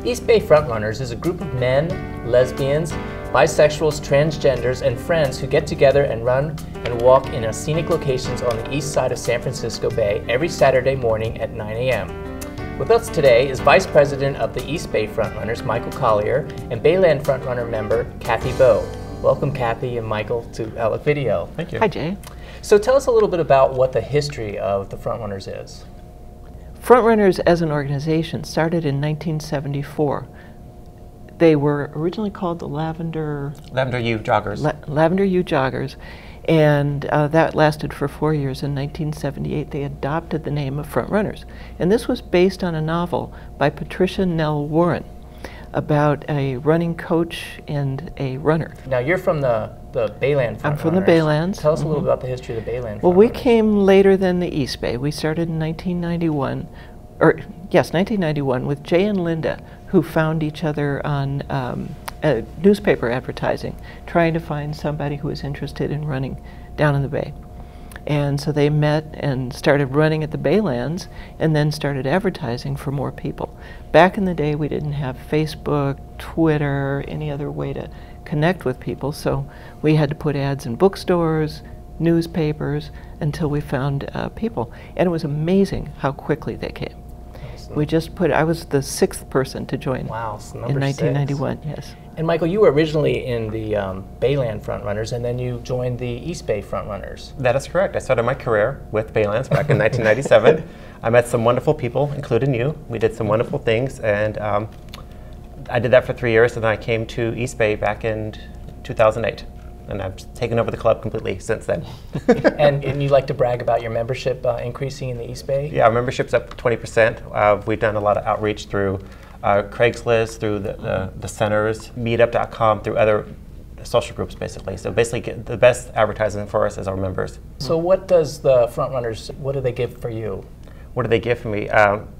East Bay Frontrunners is a group of men, lesbians, bisexuals, transgenders, and friends who get together and run and walk in scenic locations on the east side of San Francisco Bay every Saturday morning at 9 a.m. With us today is Vice President of the East Bay Frontrunners, Michael Collier, and Bayland Frontrunner member, Kathy Bowe. Welcome, Kathy and Michael, to Outlook Video. Thank you. Hi, Jay. So tell us a little bit about what the history of the Frontrunners is. Frontrunners as an organization started in 1974. They were originally called the Lavender U Joggers. Lavender U Joggers, and that lasted for 4 years. In 1978, they adopted the name of Frontrunners, and this was based on a novel by Patricia Nell Warren about a running coach and a runner. Now you're from the Bayland Frontrunners. I'm from the Baylands. Tell us a little about the history of the Bayland Frontrunners. Well, we came later than the East Bay. We started in 1991, with Jay and Linda, who found each other on newspaper advertising, trying to find somebody who was interested in running down in the Bay. And so they met and started running at the Baylands, and then started advertising for more people. Back in the day, we didn't have Facebook, Twitter, any other way to connect with people, so we had to put ads in bookstores, newspapers, until we found people. And it was amazing how quickly they came. We just I was the 6th person to join. Wow, so in 1991, yes. And Michael, you were originally in the Bayland Frontrunners, and then you joined the East Bay Frontrunners. That is correct. I started my career with Baylands back in 1997. I met some wonderful people, including you. We did some wonderful things, and I did that for 3 years, and then I came to East Bay back in 2008. And I've taken over the club completely since then. and you like to brag about your membership increasing in the East Bay? Yeah, our membership's up 20%. We've done a lot of outreach through Craigslist, through the centers, meetup.com, through other social groups, basically. So basically, the best advertising for us is our members. So what does the Frontrunners, what do they give for you? What do they give for me?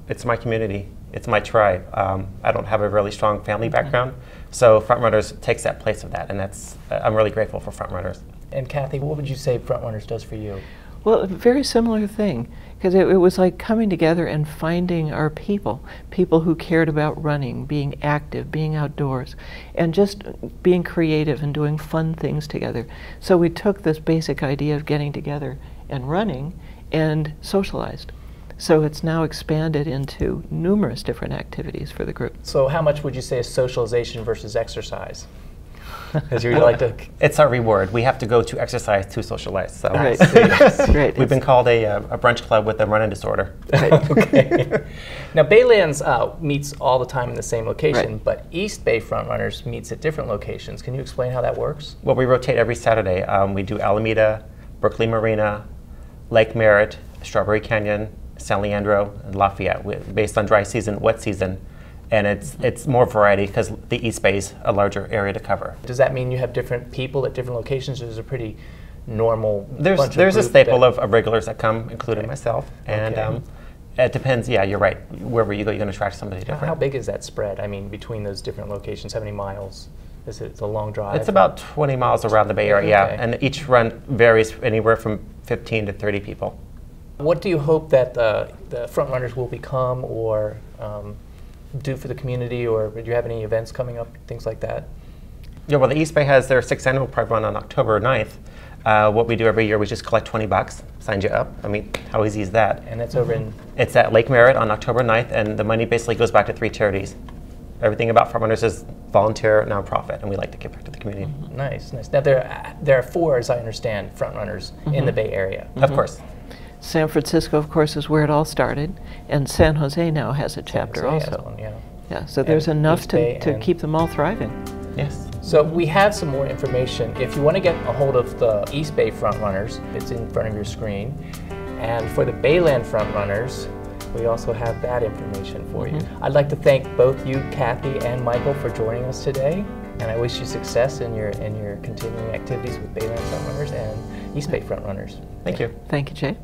It's my community. It's my tribe. I don't have a really strong family background, so Frontrunners takes that place of that, and I'm really grateful for Frontrunners. And Kathy, what would you say Frontrunners does for you? Well, a very similar thing, because it was like coming together and finding our people who cared about running, being active, being outdoors, and just being creative and doing fun things together. So we took this basic idea of getting together and running and socialized. So it's now expanded into numerous different activities for the group. So how much would you say is socialization versus exercise? Because you like to... It's our reward. We have to go to exercise to socialize. So. Right. Right. We've been called a brunch club with a running disorder. Right. Okay. Now Baylands meets all the time in the same location, right. but East Bay Frontrunners meets at different locations. Can you explain how that works? Well, we rotate every Saturday. We do Alameda, Berkeley Marina, Lake Merritt, Strawberry Canyon, San Leandro, and Lafayette, based on dry season, wet season, and it's more variety because the East Bay is a larger area to cover. Does that mean you have different people at different locations, or is it a pretty normal There's a staple of regulars that come, including myself, and it depends. Yeah, you're right. Wherever you go, you're going to attract somebody different. How big is that spread? I mean, between those different locations, how many miles? Is it a long drive? It's about 20 miles around the Bay Area, yeah, and each run varies anywhere from 15 to 30 people. What do you hope that the Frontrunners will become or do for the community, or do you have any events coming up, things like that? Yeah, well, the East Bay has their 6th annual Pride Run on October 9th. What we do every year, we just collect $20, sign you up. I mean, how easy is that? And that's over in? It's at Lake Merritt on October 9th, and the money basically goes back to 3 charities. Everything about Frontrunners is volunteer, nonprofit, and we like to give back to the community. Nice, nice. Now there are 4, as I understand, Frontrunners in the Bay Area. Of course. San Francisco, of course, is where it all started, and San Jose now has a chapter also. One, yeah. Yeah, so there's enough to keep them all thriving. Yes. So we have some more information. If you want to get a hold of the East Bay Frontrunners, it's in front of your screen. And for the Bayland Frontrunners, we also have that information for you. I'd like to thank both you, Kathy and Michael, for joining us today. And I wish you success in your continuing activities with Bayland Frontrunners and East Bay Frontrunners. Thank you. Thank you, Jay.